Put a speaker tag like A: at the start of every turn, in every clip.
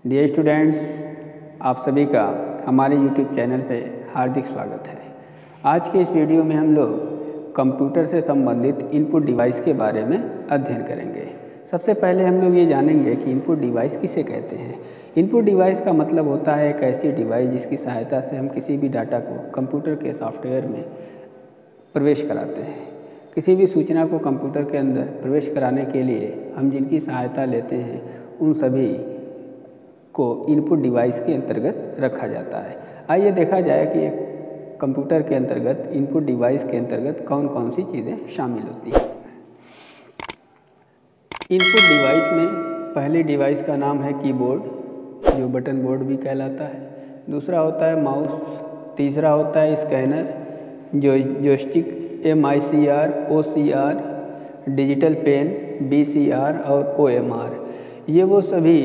A: Dear students, आप सभी का हमारे यूट्यूब चैनल पे हार्दिक स्वागत है। आज के इस वीडियो में हम लोग कंप्यूटर से संबंधित इनपुट डिवाइस के बारे में अध्ययन करेंगे। सबसे पहले हम लोग ये जानेंगे कि इनपुट डिवाइस किसे कहते हैं। इनपुट डिवाइस का मतलब होता है एक ऐसी डिवाइस जिसकी सहायता से हम किसी भी डाटा को कंप्यूटर के सॉफ्टवेयर में प्रवेश कराते हैं। किसी भी सूचना को कंप्यूटर के अंदर प्रवेश कराने के लिए हम जिनकी सहायता लेते हैं उन सभी को इनपुट डिवाइस के अंतर्गत रखा जाता है। आइए देखा जाए कि कंप्यूटर के अंतर्गत इनपुट डिवाइस के अंतर्गत कौन कौन सी चीज़ें शामिल होती हैं। इनपुट डिवाइस में पहले डिवाइस का नाम है कीबोर्ड, जो बटन बोर्ड भी कहलाता है। दूसरा होता है माउस। तीसरा होता है scanner, joystick MICR, OCR, digital pen BCR और OMR। ये वो सभी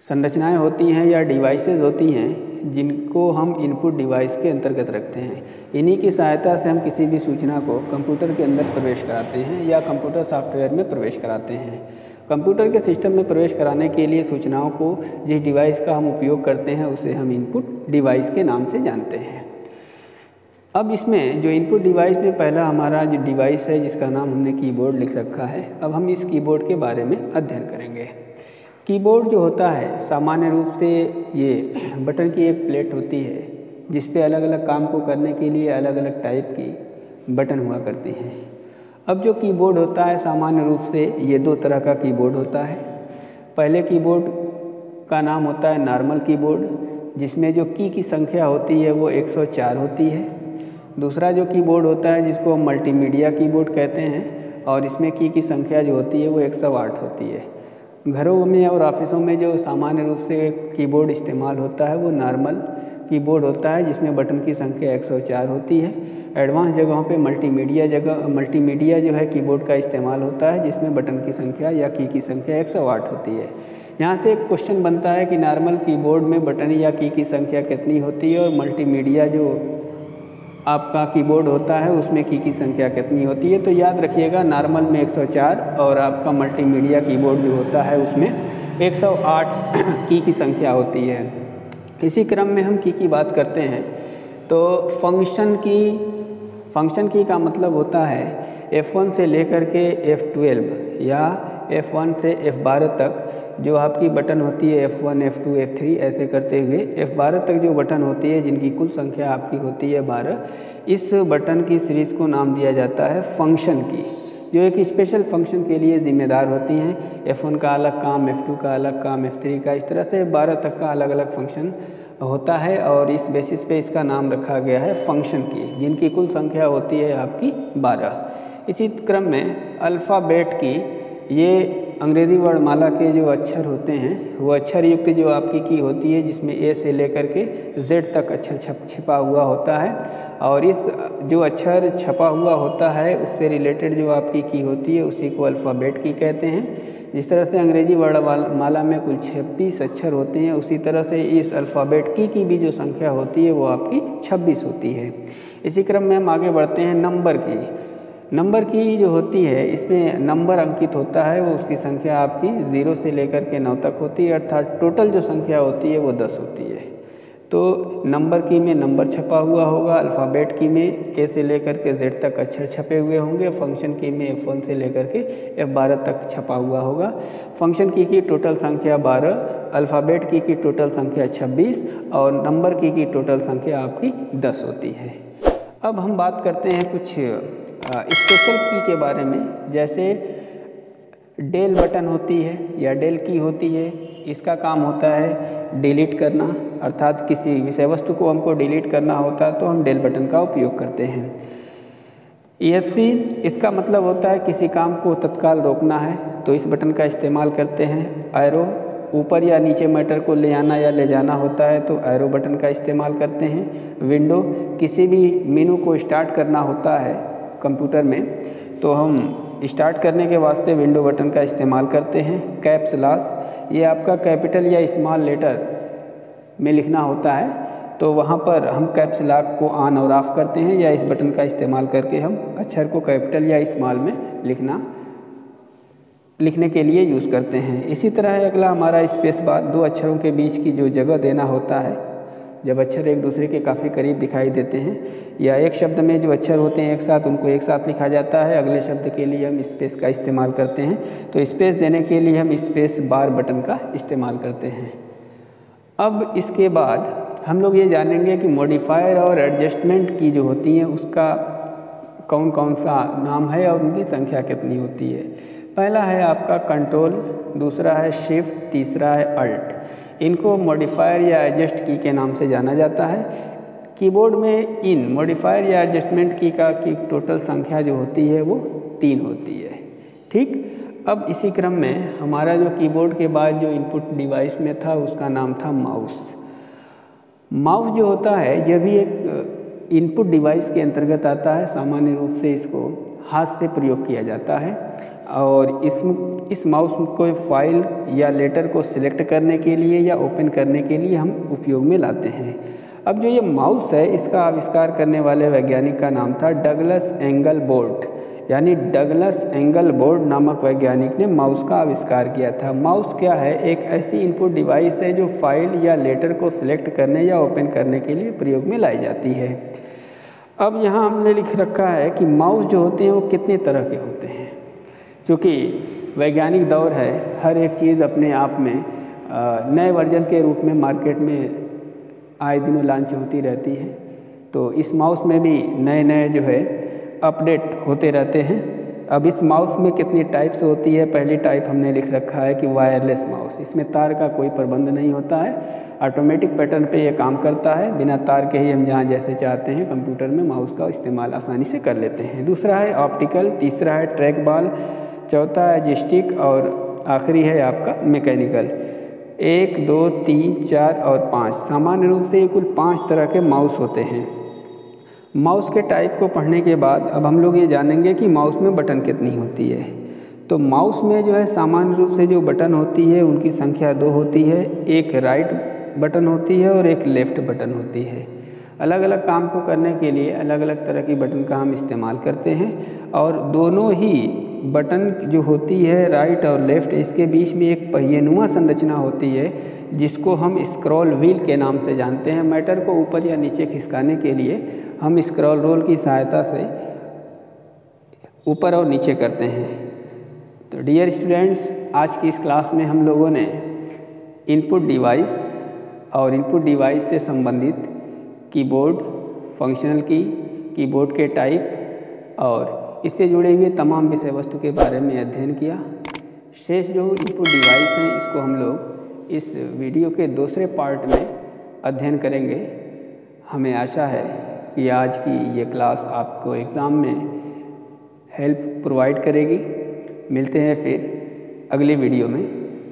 A: संरचनाएं होती हैं या डिवाइसेस होती हैं जिनको हम इनपुट डिवाइस के अंतर्गत रखते हैं। इन्हीं की सहायता से हम किसी भी सूचना को कंप्यूटर के अंदर प्रवेश कराते हैं या कंप्यूटर सॉफ्टवेयर में प्रवेश कराते हैं। कंप्यूटर के सिस्टम में प्रवेश कराने के लिए सूचनाओं को जिस डिवाइस का हम उपयोग करते हैं उसे हम इनपुट डिवाइस के नाम से जानते हैं। अब इसमें जो इनपुट डिवाइस में पहला हमारा जो डिवाइस है जिसका नाम हमने कीबोर्ड लिख रखा है। अब हम इस कीबोर्ड के बारे में अध्ययन करेंगे। कीबोर्ड जो होता है सामान्य रूप से ये बटन की एक प्लेट होती है जिस पे अलग अलग काम को करने के लिए अलग अलग टाइप की बटन हुआ करती हैं। अब जो कीबोर्ड होता है सामान्य रूप से ये दो तरह का कीबोर्ड होता है। पहले कीबोर्ड का नाम होता है नॉर्मल कीबोर्ड, जिसमें जो की संख्या होती है वो 104 होती है। दूसरा जो कीबोर्ड होता है जिसको हम मल्टीमीडिया कीबोर्ड कहते हैं और इसमें की संख्या जो होती है वो 108 होती है। घरों में और ऑफिसों में जो सामान्य रूप से कीबोर्ड इस्तेमाल होता है वो नॉर्मल कीबोर्ड होता है जिसमें बटन की संख्या 104 होती है। एडवांस जगहों पे मल्टीमीडिया जो है कीबोर्ड का इस्तेमाल होता है जिसमें बटन की संख्या या की संख्या 108 होती है। यहाँ से एक क्वेश्चन बनता है कि नॉर्मल कीबोर्ड में बटन या की संख्या कितनी होती है और मल्टीमीडिया जो आपका कीबोर्ड होता है उसमें की संख्या कितनी होती है। तो याद रखिएगा नॉर्मल में 104 और आपका मल्टीमीडिया कीबोर्ड जो होता है उसमें 108 की संख्या होती है। इसी क्रम में हम की बात करते हैं तो फंक्शन की का मतलब होता है F1 से लेकर के F12 या F1 से F12 तक जो आपकी बटन होती है F1, F2, F3 ऐसे करते हुए F12 तक जो बटन होती है जिनकी कुल संख्या आपकी होती है 12। इस बटन की सीरीज़ को नाम दिया जाता है फंक्शन की, जो एक स्पेशल फंक्शन के लिए ज़िम्मेदार होती हैं। F1 का अलग काम, F2 का अलग काम, F3 का, इस तरह से 12 तक का अलग अलग फंक्शन होता है और इस बेसिस पे इसका नाम रखा गया है फंक्शन की, जिनकी कुल संख्या होती है आपकी 12। इसी क्रम में अल्फ़ाबेट की, ये अंग्रेज़ी वर्णमाला के जो अक्षर होते हैं वो अक्षर युक्त जो आपकी की होती है जिसमें A से लेकर के Z तक अक्षर छिपा हुआ होता है और इस जो अक्षर छपा हुआ होता है उससे रिलेटेड जो आपकी की होती है उसी को अल्फ़ाबेट की कहते हैं। जिस तरह से अंग्रेज़ी वर्णमाला में कुल 26 अक्षर होते हैं उसी तरह से इस अल्फ़ाबेट की भी जो संख्या होती है वो आपकी 26 होती है। इसी क्रम में हम आगे बढ़ते हैं नंबर की जो होती है इसमें नंबर अंकित होता है वो उसकी संख्या आपकी 0 से लेकर के 9 तक होती है, अर्थात टोटल जो संख्या होती है वो 10 होती है। तो नंबर की में नंबर छपा हुआ होगा, अल्फ़ाबेट की में A से लेकर के Z तक अक्षर छपे हुए होंगे, फंक्शन की में F1 से लेकर के F12 तक छपा हुआ होगा। फंक्शन की टोटल संख्या 12, अल्फ़ाबेट की टोटल संख्या 26 और नंबर की टोटल संख्या आपकी 10 होती है। अब हम बात करते हैं कुछ स्पेशल की के बारे में। जैसे डेल बटन होती है या डेल की होती है, इसका काम होता है डिलीट करना, अर्थात किसी विषय वस्तु को हमको डिलीट करना होता है तो हम डेल बटन का उपयोग करते हैं। ESC, इसका मतलब होता है किसी काम को तत्काल रोकना है तो इस बटन का इस्तेमाल करते हैं। एरो, ऊपर या नीचे मैटर को ले आना या ले जाना होता है तो एरो बटन का इस्तेमाल करते हैं। विंडो, किसी भी मेनू को स्टार्ट करना होता है कंप्यूटर में तो हम स्टार्ट करने के वास्ते विंडो बटन का इस्तेमाल करते हैं। कैप्स लॉक, ये आपका कैपिटल या स्मॉल लेटर में लिखना होता है तो वहाँ पर हम कैप्स लॉक को ऑन और ऑफ करते हैं या इस बटन का इस्तेमाल करके हम अक्षर को कैपिटल या स्मॉल में लिखना लिखने के लिए यूज़ करते हैं। इसी तरह है अगला हमारा स्पेस बार, दो अक्षरों के बीच की जो जगह देना होता है, जब अक्षर एक दूसरे के काफ़ी करीब दिखाई देते हैं या एक शब्द में जो अक्षर होते हैं एक साथ, उनको एक साथ लिखा जाता है, अगले शब्द के लिए हम स्पेस का इस्तेमाल करते हैं। तो स्पेस देने के लिए हम स्पेस बार बटन का इस्तेमाल करते हैं। अब इसके बाद हम लोग ये जानेंगे कि मॉडिफायर और एडजस्टमेंट की जो होती हैं उसका कौन कौन सा नाम है और उनकी संख्या कितनी होती है। पहला है आपका कंट्रोल, दूसरा है शिफ्ट, तीसरा है अल्ट। इनको मॉडिफायर या एडजस्ट की के नाम से जाना जाता है। कीबोर्ड में इन मॉडिफायर या एडजस्टमेंट की टोटल संख्या जो होती है वो 3 होती है। ठीक, अब इसी क्रम में हमारा जो कीबोर्ड के बाद जो इनपुट डिवाइस में था उसका नाम था माउस। माउस जो होता है यह भी एक इनपुट डिवाइस के अंतर्गत आता है। सामान्य रूप से इसको हाथ से प्रयोग किया जाता है और इस माउस को फाइल या लेटर को सिलेक्ट करने के लिए या ओपन करने के लिए हम उपयोग में लाते हैं। अब जो ये माउस है इसका आविष्कार करने वाले वैज्ञानिक का नाम था डगलस एंगलबोर्ड, यानी डगलस एंगलबोर्ड नामक वैज्ञानिक ने माउस का आविष्कार किया था। माउस क्या है? एक ऐसी इनपुट डिवाइस है जो फाइल या लेटर को सिलेक्ट करने या ओपन करने के लिए प्रयोग में लाई जाती है। अब यहाँ हमने लिख रखा है कि माउस जो होते हैं वो कितने तरह के होते हैं। क्योंकि वैज्ञानिक दौर है, हर एक चीज़ अपने आप में नए वर्जन के रूप में मार्केट में आए दिनों लॉन्च होती रहती है। तो इस माउस में भी नए नए जो है अपडेट होते रहते हैं। अब इस माउस में कितनी टाइप्स होती है? पहली टाइप हमने लिख रखा है कि वायरलेस माउस। इसमें तार का कोई प्रबंध नहीं होता है, ऑटोमेटिक पैटर्न पे ये काम करता है। बिना तार के ही हम जहाँ जैसे चाहते हैं कंप्यूटर में माउस का इस्तेमाल आसानी से कर लेते हैं। दूसरा है ऑप्टिकल, तीसरा है ट्रैक बॉल, चौथा है जिस्टिक और आखिरी है आपका मैकेनिकल। 1, 2, 3, 4 और 5, सामान्य रूप से कुल 5 तरह के माउस होते हैं। माउस के टाइप को पढ़ने के बाद अब हम लोग ये जानेंगे कि माउस में बटन कितनी होती है। तो माउस में जो है सामान्य रूप से जो बटन होती है उनकी संख्या 2 होती है। एक राइट बटन होती है और एक लेफ़्ट बटन होती है। अलग अलग काम को करने के लिए अलग अलग तरह की बटन का हम इस्तेमाल करते हैं और दोनों ही बटन जो होती है राइट और लेफ़्ट, इसके बीच में एक पहिएनुमा संरचना होती है जिसको हम स्क्रॉल व्हील के नाम से जानते हैं। मैटर को ऊपर या नीचे खिसकाने के लिए हम स्क्रॉल रोल की सहायता से ऊपर और नीचे करते हैं। तो डियर स्टूडेंट्स, आज की इस क्लास में हम लोगों ने इनपुट डिवाइस और इनपुट डिवाइस से संबंधित कीबोर्ड, फंक्शनल कीबोर्ड के टाइप और इससे जुड़े हुए तमाम विषय वस्तु के बारे में अध्ययन किया। शेष जो इनपुट डिवाइस हैं इसको हम लोग इस वीडियो के दूसरे पार्ट में अध्ययन करेंगे। हमें आशा है कि आज की ये क्लास आपको एग्ज़ाम में हेल्प प्रोवाइड करेगी। मिलते हैं फिर अगले वीडियो में,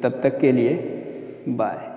A: तब तक के लिए बाय।